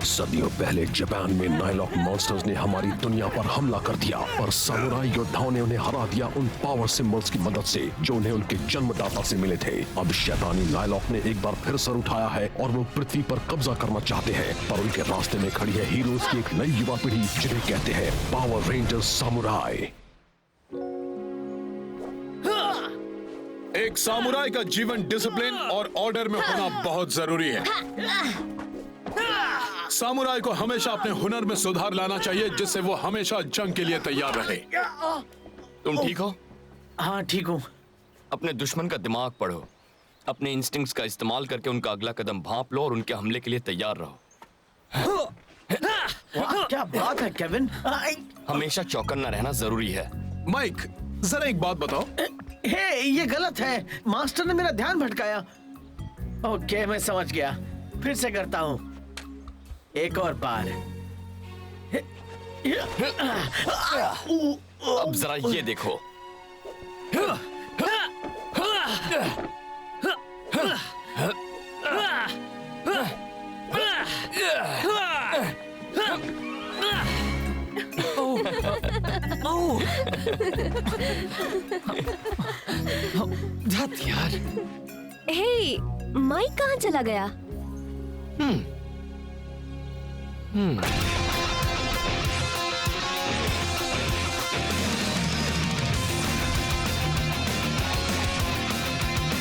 सदियों पहले जापान में नाइलॉक मॉन्स्टर्स ने हमारी दुनिया पर हमला कर दिया और सामुराई योद्धाओं ने उन्हें हरा दिया उन पावर सिंबल्स की मदद से जो उन्हें उनके जन्मदाता से मिले थे। अब शैतानी नाइलॉक ने एक बार फिर सर उठाया है और वो पृथ्वी पर कब्जा करना चाहते हैं, पर उनके रास्ते में खड़ी है हीरोज की एक नई युवा पीढ़ी जिन्हें कहते हैं पावर रेंजर्स सामुराई। एक सामुराई का जीवन डिसिप्लिन और ऑर्डर में होना बहुत जरूरी है। सामुराई को हमेशा अपने हुनर में सुधार लाना चाहिए जिससे वो हमेशा जंग के लिए तैयार रहे। तुम ठीक हो? हाँ ठीक हूँ। अपने दुश्मन का दिमाग पढ़ो, अपने इंस्टिंक्ट्स का इस्तेमाल करके उनका अगला कदम भांप लो और उनके हमले के लिए तैयार रहो। क्या बात है केविन। हमेशा चौकन्ना रहना जरूरी है। माइक, जरा एक बात बताओ। हे, ये गलत है। मास्टर ने मेरा ध्यान भटकाया। ओके, मैं समझ गया। फिर से करता हूँ, एक और बार। अब जरा ये देखो। यार, हे, माइक कहाँ चला गया?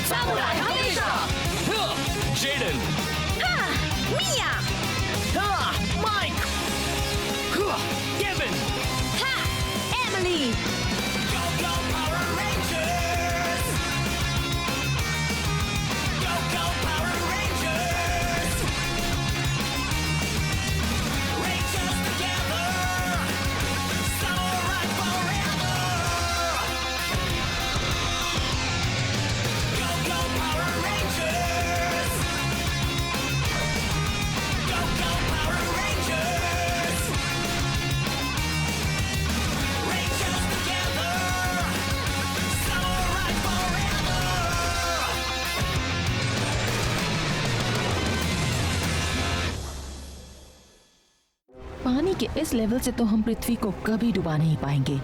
सामुराई हमेशा। जेडन, मिया, माइक, केविन, एमिली। पानी के इस लेवल से तो हम पृथ्वी को कभी डुबा नहीं पाएंगे।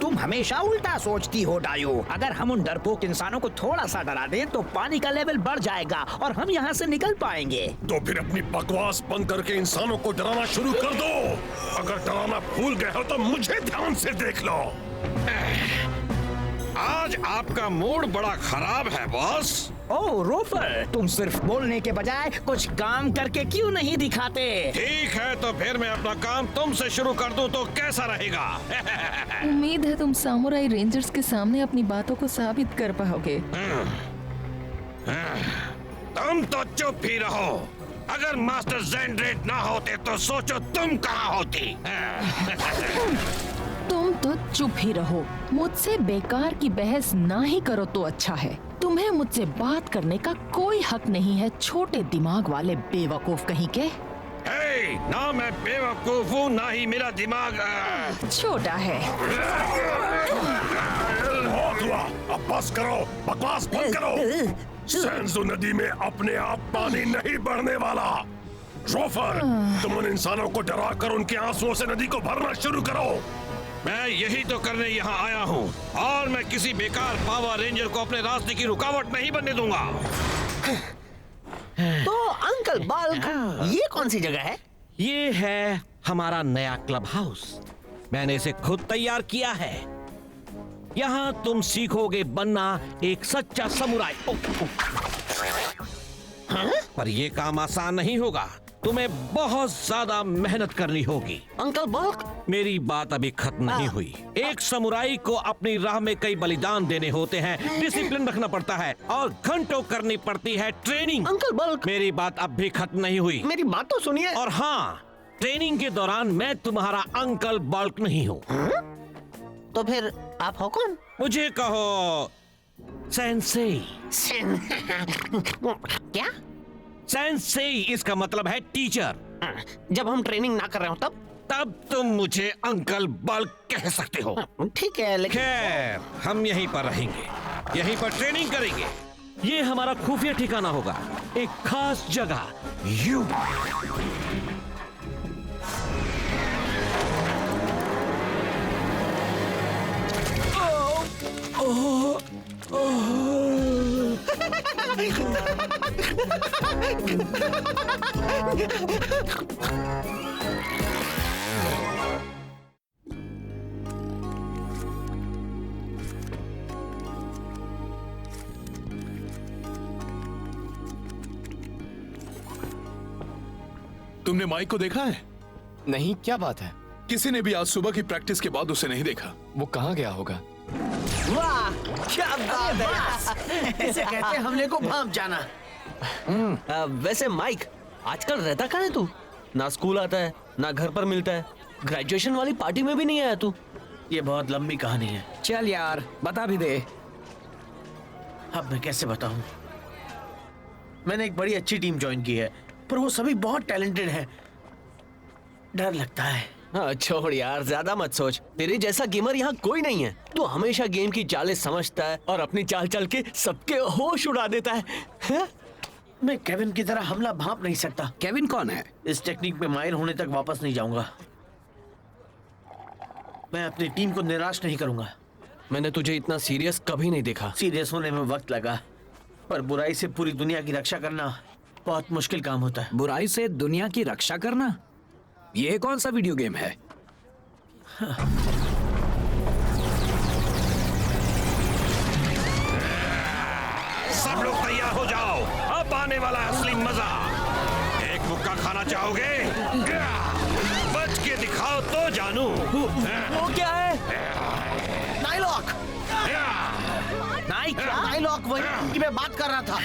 तुम हमेशा उल्टा सोचती हो डायू। अगर हम उन डरपोक इंसानों को थोड़ा सा डरा दें तो पानी का लेवल बढ़ जाएगा और हम यहाँ से निकल पाएंगे। तो फिर अपनी बकवास बंद करके इंसानों को डराना शुरू कर दो। अगर डराना भूल गए हो तो मुझे ध्यान से देख लो। आज आपका मूड बड़ा खराब है बॉस। ओह रोफर, तुम सिर्फ बोलने के बजाय कुछ काम करके क्यों नहीं दिखाते? ठीक है, तो फिर मैं अपना काम तुमसे शुरू कर दूं तो कैसा रहेगा? उम्मीद है तुम सामुराई रेंजर्स के सामने अपनी बातों को साबित कर पाओगे। तुम तो चुप ही रहो। अगर मास्टर ज़ेंड्रेट ना होते तो सोचो तुम कहाँ होती। तुम तो चुप ही रहो। मुझसे बेकार की बहस ना ही करो तो अच्छा है। तुम्हें मुझसे बात करने का कोई हक नहीं है, छोटे दिमाग वाले बेवकूफ कहीं के। ना मैं बेवकूफ हूँ, ना ही मेरा दिमाग छोटा है। बहुत हुआ, अब बस करो, बकवास बंद करो। सेंजू नदी में अपने आप पानी नहीं बढ़ने वाला। रोफर, तुम उन इंसानों को डराकर उनके आंसुओं से नदी को भरना शुरू करो। मैं यही तो करने यहाँ आया हूँ और मैं किसी बेकार पावर रेंजर को अपने रास्ते की रुकावट नहीं बनने दूंगा। तो अंकल बल्क, ये कौन सी जगह है? ये है हमारा नया क्लब हाउस। मैंने इसे खुद तैयार किया है। यहाँ तुम सीखोगे बनना एक सच्चा समुराई। पर ये काम आसान नहीं होगा, तुम्हें बहुत ज्यादा मेहनत करनी होगी। अंकल बल्क, मेरी बात अभी खत्म नहीं हुई। एक समुराई को अपनी राह में कई बलिदान देने होते हैं, डिसिप्लिन रखना पड़ता है और घंटों करनी पड़ती है ट्रेनिंग। अंकल बल्क, मेरी बात अब भी खत्म नहीं हुई। मेरी बात तो सुनिए। और हाँ, ट्रेनिंग के दौरान मैं तुम्हारा अंकल बल्क नहीं हूँ। तो फिर आप हो कौन? मुझे कहो सेंसेई। क्या? सेंसेई इसका मतलब है टीचर। जब हम ट्रेनिंग ना कर रहे हो तब? तब तुम मुझे अंकल बल्क कह सकते हो। ठीक है, लेकिन खैर, हम यहीं पर रहेंगे, यहीं पर ट्रेनिंग करेंगे। ये हमारा खुफिया ठिकाना होगा, एक खास जगह। यू तुमने माइक को देखा है? नहीं, क्या बात है? किसी ने भी आज सुबह की प्रैक्टिस के बाद उसे नहीं देखा। वो कहाँ गया होगा? वाह क्या बात है। इसे कहते हैं हमले को भांप जाना। वैसे माइक, आजकल रहता कहाँ है तू? ना स्कूल आता है, ना घर पर मिलता है, ग्रेजुएशन वाली पार्टी में भी नहीं आया तू। ये बहुत लंबी कहानी है। चल यार बता भी दे। अब मैं कैसे बताऊं? मैंने एक बड़ी अच्छी टीम ज्वाइन की है, पर वो सभी बहुत टैलेंटेड हैं। डर लगता है। हाँ छोड़ यार, ज्यादा मत सोच। तेरे जैसा गेमर यहाँ कोई नहीं है। तू हमेशा गेम की चालें समझता है और अपनी चाल चल के सबके होश उड़ा देता है? मैं केविन की तरह हमला भांप नहीं सकता। केविन कौन है? इस टेक्निक में माहिर होने तक वापस नहीं जाऊंगा। मैं अपनी टीम को निराश नहीं करूंगा। मैंने तुझे इतना सीरियस कभी नहीं देखा। सीरियस होने में वक्त लगा, पर बुराई से पूरी दुनिया की रक्षा करना बहुत मुश्किल काम होता है। बुराई से दुनिया की रक्षा करना? ये कौन सा वीडियो गेम है? सब लोग तैयार हो जाओ, अब आने वाला है असली मजा। एक मुक्का खाना चाहोगे? बच के दिखाओ तो जानू। वो क्या है? नाइलॉक, नाइलॉक वही कि मैं बात कर रहा था।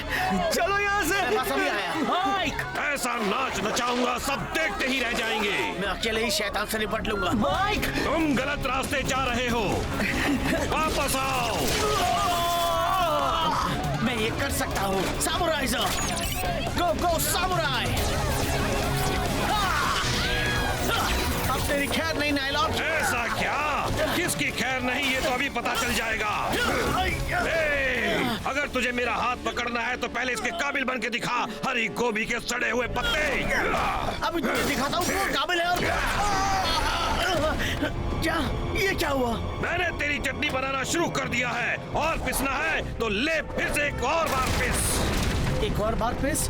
चलो यहाँ से। मेरे पास अभी आया। माइक, ऐसा नाच नचाऊंगा सब देखते ही रह जाएंगे। मैं अकेले ही शैतान से निपट लूंगा। माइक, तुम गलत रास्ते जा रहे हो, वापस आओ। मैं ये कर सकता हूँ। सामुराइज़र, गो गो सामुराई। अब तेरी खैर नहीं नाइलॉक। ऐसा क्या? किसकी खैर नहीं, ये तो अभी पता चल जाएगा। अगर तुझे मेरा हाथ पकड़ना है तो पहले इसके काबिल बन के दिखा, हरी गोभी के सड़े हुए पत्ते। अभी तुझे दिखाता हूँ कौन काबिल है। और क्या ये क्या हुआ? मैंने तेरी चटनी बनाना शुरू कर दिया है, और पिसना है तो ले फिर से एक और बार पिस। एक और बार पिस?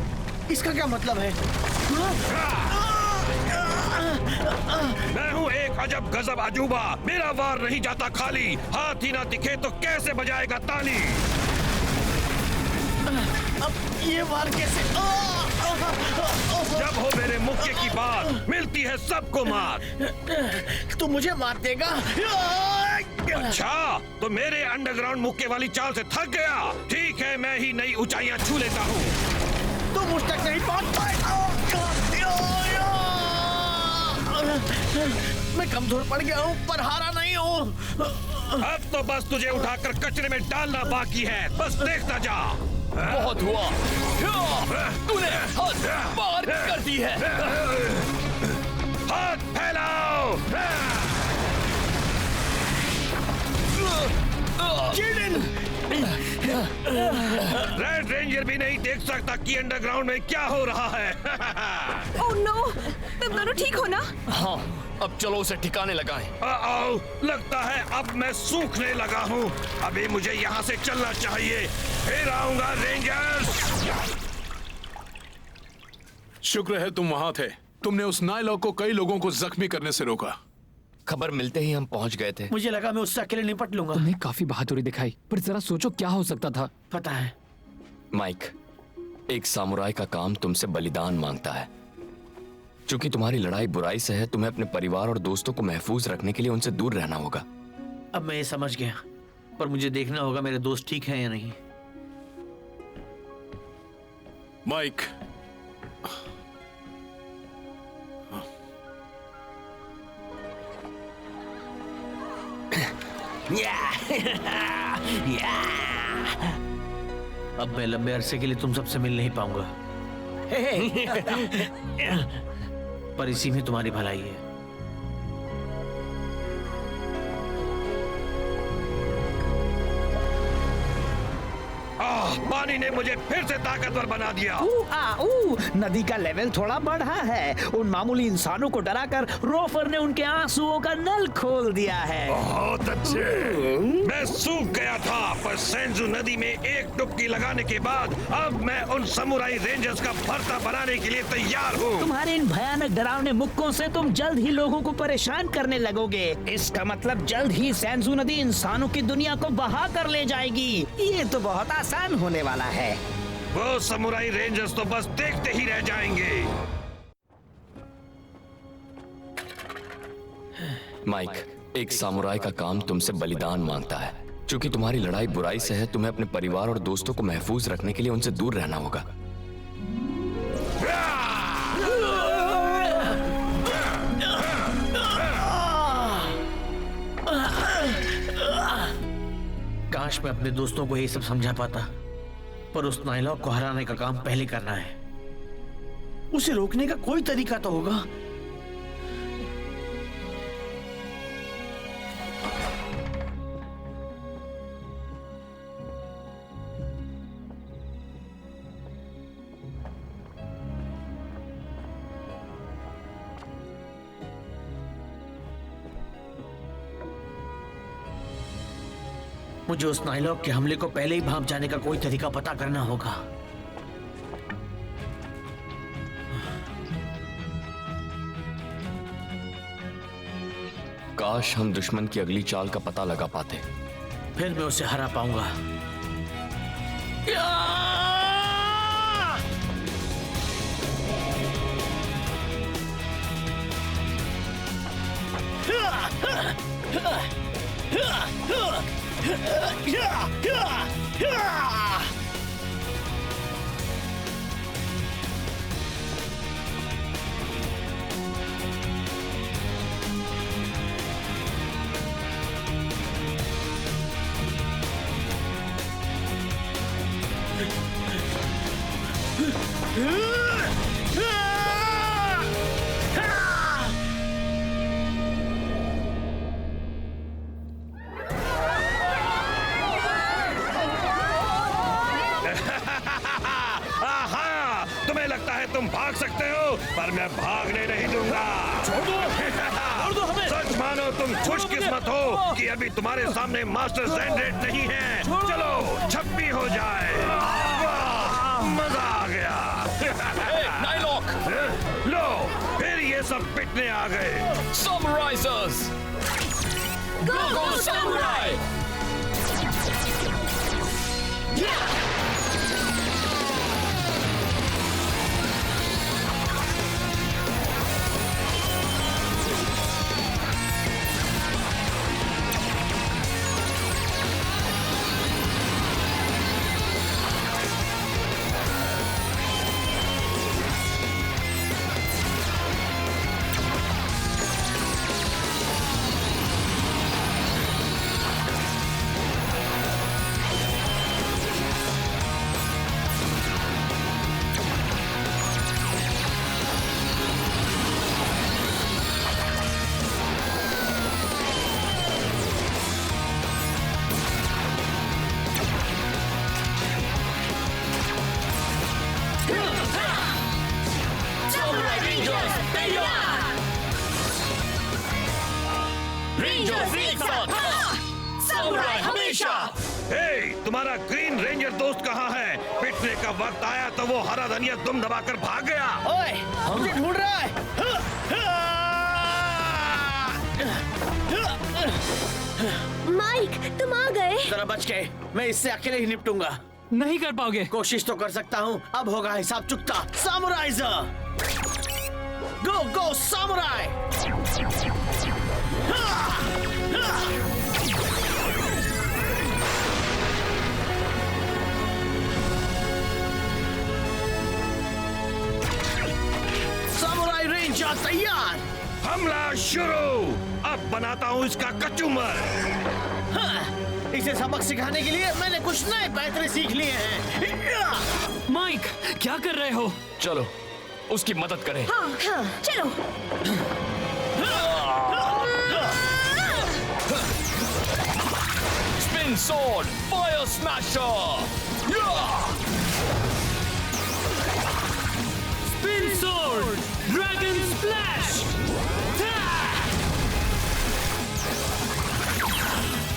इसका क्या मतलब है? मैं हूँ एक अजब गजब अजूबा, मेरा वार नहीं जाता खाली। हाथ ही ना दिखे तो कैसे बजाएगा ताली? अब ये वार कैसे? जब हो मेरे मुक्के की बात, मिलती है सबको मार। तू मुझे मार देगा? अच्छा, तो मेरे अंडरग्राउंड मुक्के वाली चाल से थक गया? ठीक है, मैं ही नई ऊंचाइयां छू लेता हूँ। तू मुझ तक नहीं पहुंच पाएगा। मैं कमजोर पड़ गया हूँ, पर हारा नहीं हूँ। अब तो बस तुझे उठाकर कचरे में डालना बाकी है, बस देखता जा। बहुत हुआ, तूने हद पार कर दी है। हाथ फैलाओ। रेड रेंजर भी नहीं देख सकता कि अंडरग्राउंड में क्या हो रहा है। ओह नो, तुम दोनों ठीक हो ना? हाँ, अब चलो उसे ठिकाने लगाएं। आओ, लगता है अब मैं सूखने लगा हूँ। अभी मुझे यहाँ से चलना चाहिए, फिर आऊंगा रेंजर्स। शुक्र है तुम वहां थे। तुमने उस नाइलॉक को कई लोगों को जख्मी करने से रोका। खबर मिलते ही हम पहुंच गए थे। मुझे लगा मैं उससे अकेले निपट लूंगा। तुमने काफी बहादुरी दिखाई, पर जरा सोचो क्या हो सकता था। पता है, माइक, एक सामुराई का काम तुमसे बलिदान मांगता है। क्योंकि तुम्हारी लड़ाई बुराई से है, तुम्हें अपने परिवार और दोस्तों को महफूज रखने के लिए उनसे दूर रहना होगा। अब मैं ये समझ गया, पर मुझे देखना होगा मेरे दोस्त ठीक हैं या नहीं। माइक, अब मैं लंबे अरसे के लिए तुम सबसे मिल नहीं पाऊंगा, पर इसी में तुम्हारी भलाई है। पानी ने मुझे फिर से ताकतवर बना दिया। नदी का लेवल थोड़ा बढ़ा है। उन मामूली इंसानों को डराकर रोफर ने उनके आंसुओं का नल खोल दिया है। बहुत अच्छे। मैं सूख गया था, पर सेंजू नदी में एक डुबकी लगाने के बाद अब मैं उन समुराई रेंजर्स का भरता बनाने के लिए तैयार हूँ। तुम्हारे इन भयानक डरावने मुक्कों से तुम जल्द ही लोगों को परेशान करने लगोगे। इसका मतलब जल्द ही सेंजू नदी इंसानों की दुनिया को बहा कर ले जाएगी। ये तो बहुत आसान होने वाला है। वो समुराई रेंजर्स तो बस देखते ही रह जाएंगे। माइक, एक सामुराई का काम तुमसे बलिदान मांगता है। क्योंकि तुम्हारी लड़ाई बुराई से है, तुम्हें अपने परिवार और दोस्तों को महफूज रखने के लिए उनसे दूर रहना होगा। काश मैं अपने दोस्तों को ये सब समझा पाता, पर उस नाइलॉक को हराने का काम पहले करना है। उसे रोकने का कोई तरीका तो होगा। मुझे उस नाइलॉक के हमले को पहले ही भांप जाने का कोई तरीका पता करना होगा। काश हम दुश्मन की अगली चाल का पता लगा पाते, फिर मैं उसे हरा पाऊंगा। तुम्हें लगता है तुम भाग सकते हो, पर मैं भागने नहीं दूंगा। छोड़ दो हमें। सच मानो तुम खुशकिस्मत हो कि अभी तुम्हारे सामने मास्टर ज़ेनरेड नहीं है। चलो छप्पी हो जाए। मजा आ गया। नाइलॉक! लो, फिर ये सब पिटने आ गए। Summarizers! Go Samurai! तुम्हारा ग्रीन रेंजर दोस्त कहाँ है? पिटने का वक्त आया तो वो हरा धनिया दुम दबाकर भाग गया। ओए, हमसे ढूंढ रहा है। माइक, तुम आ गए। जरा बच के, मैं इससे अकेले ही निपटूंगा। नहीं कर पाओगे। कोशिश तो कर सकता हूँ। अब होगा हिसाब चुकता। सामुराइजर, गो गो सामुराई! सामुराई रेंजर तैयार। हमला शुरू। अब बनाता हूँ इसका कचूमर। हाँ, इसे सबक सिखाने के लिए मैंने कुछ नए पैतरे सीख लिए हैं। माइक, क्या कर रहे हो? चलो उसकी मदद करें। हाँ, हाँ, चलो। Spin sword, fire smasher! Spin sword dragon splash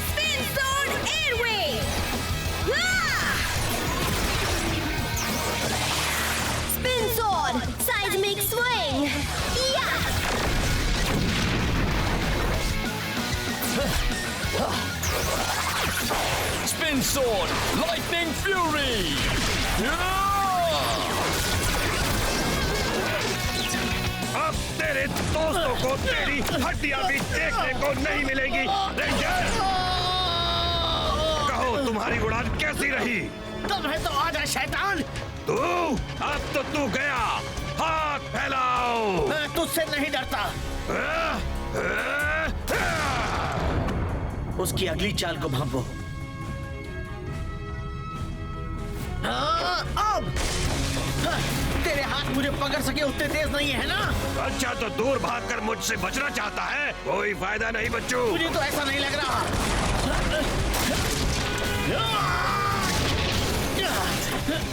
spin sword airwave spin sword seismic swing spin sword lightning fury अब तेरे दोस्तों को तेरी हड्डियां भी देखने को नहीं मिलेगी। रेंजर, कहो तुम्हारी उड़ान कैसी रही? तुम है तो आजा शैतान। तू अब तो तू गया। हाथ फैलाओ। मैं तुझसे नहीं डरता। उसकी अगली चाल को भांपो। अब तेरे हाथ मुझे पकड़ सके उतने तेज नहीं है ना? अच्छा तो दूर भागकर मुझसे बचना चाहता है? कोई फायदा नहीं बच्चों। मुझे तो ऐसा नहीं लग रहा।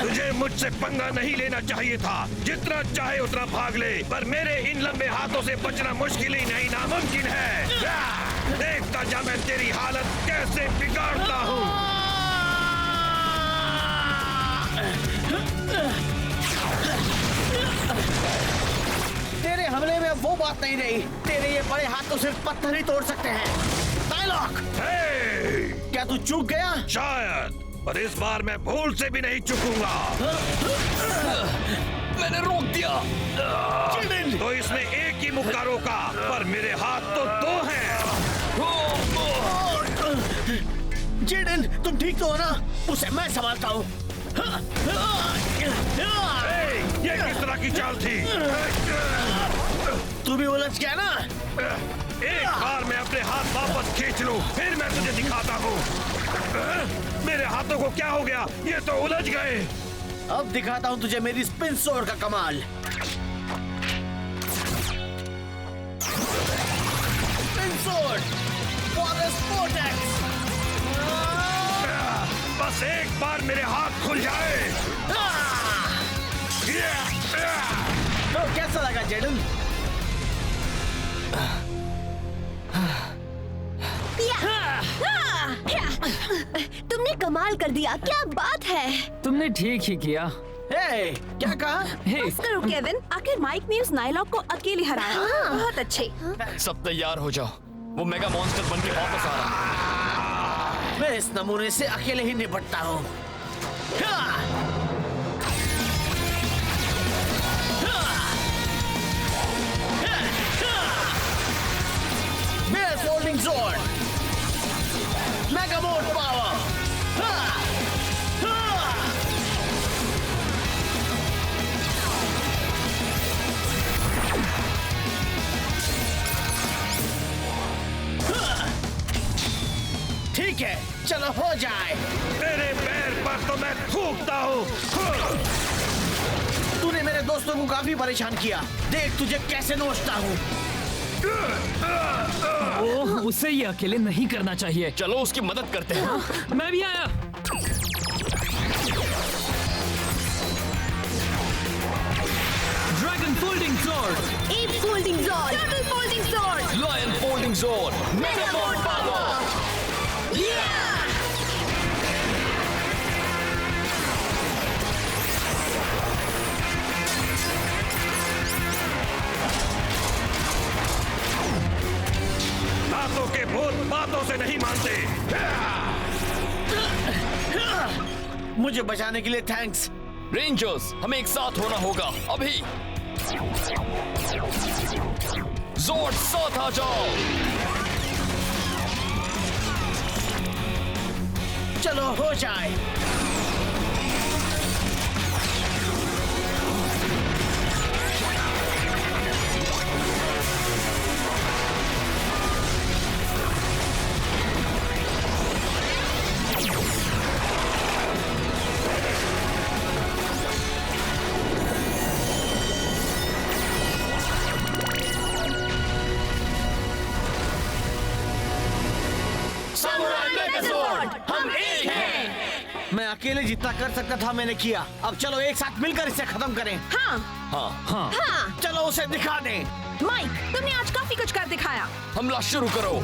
तुझे मुझसे पंगा नहीं लेना चाहिए था। जितना चाहे उतना भाग ले, पर मेरे इन लंबे हाथों से बचना मुश्किल ही नहीं नामुमकिन है। देखता जा मैं तेरी हालत कैसे बिगाड़ता हूँ। तेरे हमले में वो बात नहीं रही। तेरे ये बड़े हाथ तो सिर्फ पत्थर ही तोड़ सकते हैं। नाइलॉक, क्या तू चूक गया? शायद, पर इस बार मैं भूल से भी नहीं चूकूंगा। मैंने रोक दिया। तो इसमें एक ही मुक्का रोका, पर मेरे हाथ तो दो हैं। जेडन, तुम ठीक तो हो ना? उसे मैं संभालता हूँ। ये किस तरह की चाल थी? तू भी उलझ गया ना? एक बार मैं अपने हाथ वापस खींच लूं, फिर मैं तुझे दिखाता हूँ। मेरे हाथों को क्या हो गया? ये तो उलझ गए। अब दिखाता हूँ तुझे मेरी स्पिन स्वॉर्ड का कमाल। Spin sword, forest vortex. बस एक बार मेरे हाथ खुल जाए। तो कैसा लगा जेडन? तुमने कमाल कर दिया। क्या बात है? तुमने ठीक ही किया। क्या कहा? बस करो केविन, आखिर माइक ने उस नाइलॉक को अकेले हराया। बहुत अच्छे। सब तैयार हो जाओ, वो मेगा मॉन्स्टर बन के वापस आ रहा है। मैं इस नमूने से अकेले ही निपटता हूँ। Folding sword, mega mode power. ठीक है, चलो हो जाए। तेरे पैर पर तो मैं थूकता हूँ। तूने मेरे दोस्तों को काफी परेशान किया। देख तुझे कैसे नोचता हूँ। ओह, उसे ये अकेले नहीं करना चाहिए। चलो उसकी मदद करते हैं। मैं भी आया। Dragon folding sword, ape folding sword, turtle folding sword, lion folding sword, mega mode power. बातों के भूत बातों से नहीं मानते। मुझे बचाने के लिए थैंक्स। रेंजर्स, हमें एक साथ होना होगा अभी। ज़ोर्ड, साथ आ जाओ। चलो हो जाए। अकेले जितना कर सकता था मैंने किया। अब चलो एक साथ मिलकर इसे खत्म करें। हाँ हाँ हाँ। चलो उसे दिखा दें। माइक, तुमने आज काफी कुछ कर दिखाया। हमला शुरू करो।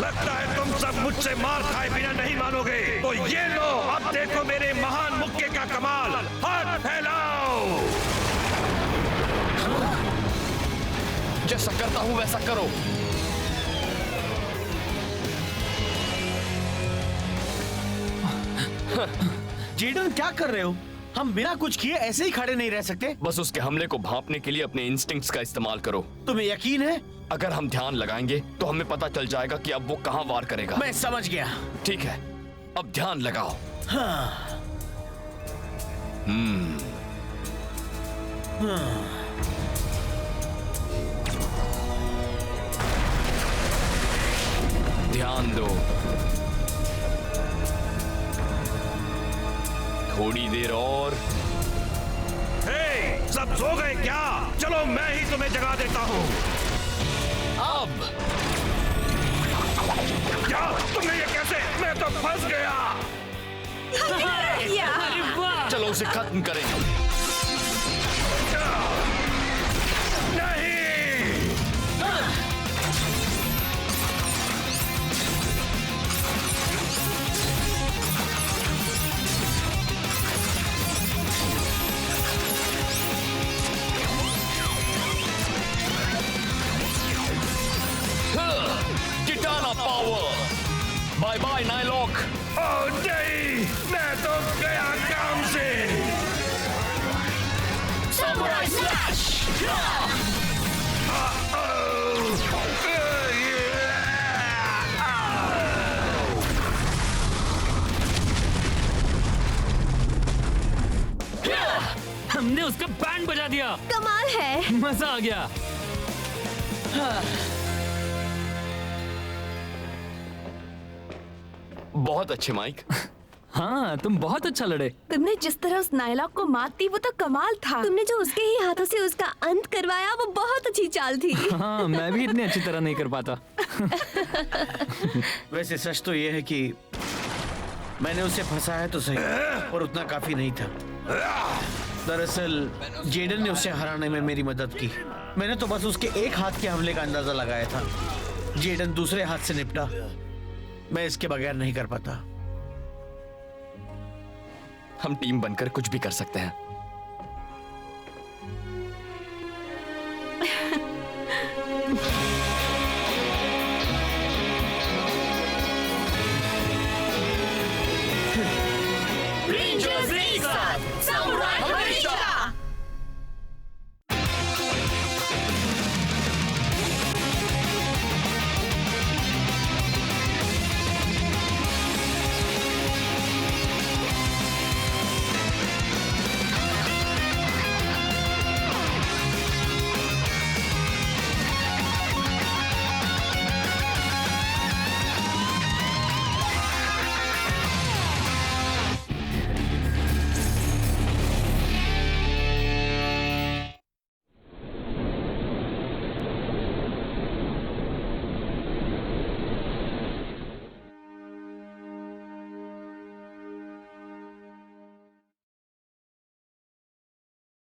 लगता है तुम सब मुझसे मार खाए बिना नहीं मानोगे। तो ये लो, अब देखो मेरे महान मुक्के का कमाल। हाथ फैलाओ। जैसा करता हूँ वैसा करो। जेडन क्या कर रहे हो? हम बिना कुछ किए ऐसे ही खड़े नहीं रह सकते। बस उसके हमले को भांपने के लिए अपने इंस्टिंक्ट्स का इस्तेमाल करो। तुम्हें यकीन है? अगर हम ध्यान लगाएंगे तो हमें पता चल जाएगा कि अब वो कहाँ वार करेगा। मैं समझ गया। ठीक है, अब ध्यान लगाओ। हाँ। ध्यान दो। थोड़ी देर और। हे, सब सो गए क्या? चलो मैं ही तुम्हें जगा देता हूँ। अब क्या? तुमने ये कैसे? मैं तो फंस गया। अरे वाह! चलो उसे खत्म करें। नहीं। टिटाना पावर। बाय बाय नाइलॉक। ओह नहीं, मैं तो गया काम से। Samurai slash. हमने उसका बैंड बजा दिया। कमाल है। मजा आ गया। बहुत अच्छे माइक। हाँ, तुम बहुत अच्छा लड़े। तुमने जिस तरह उस नायलॉक को मात दी वो तो कमाल था। तुमने जो उसके ही हाथों से उसका अंत करवाया वो बहुत अच्छी चाल थी। हाँ, मैं भी इतनी अच्छी तरह नहीं कर पाता। वैसे सच तो ये है कि मैंने उसे फंसाया तो सही, पर उतना काफी नहीं था। दरअसल जेडन ने उसे हराने में मेरी मदद की। मैंने तो बस उसके एक हाथ के हमले का अंदाजा लगाया था। जेडन दूसरे हाथ से निपटा। मैं इसके बगैर नहीं कर पाता। हम टीम बनकर कुछ भी कर सकते हैं।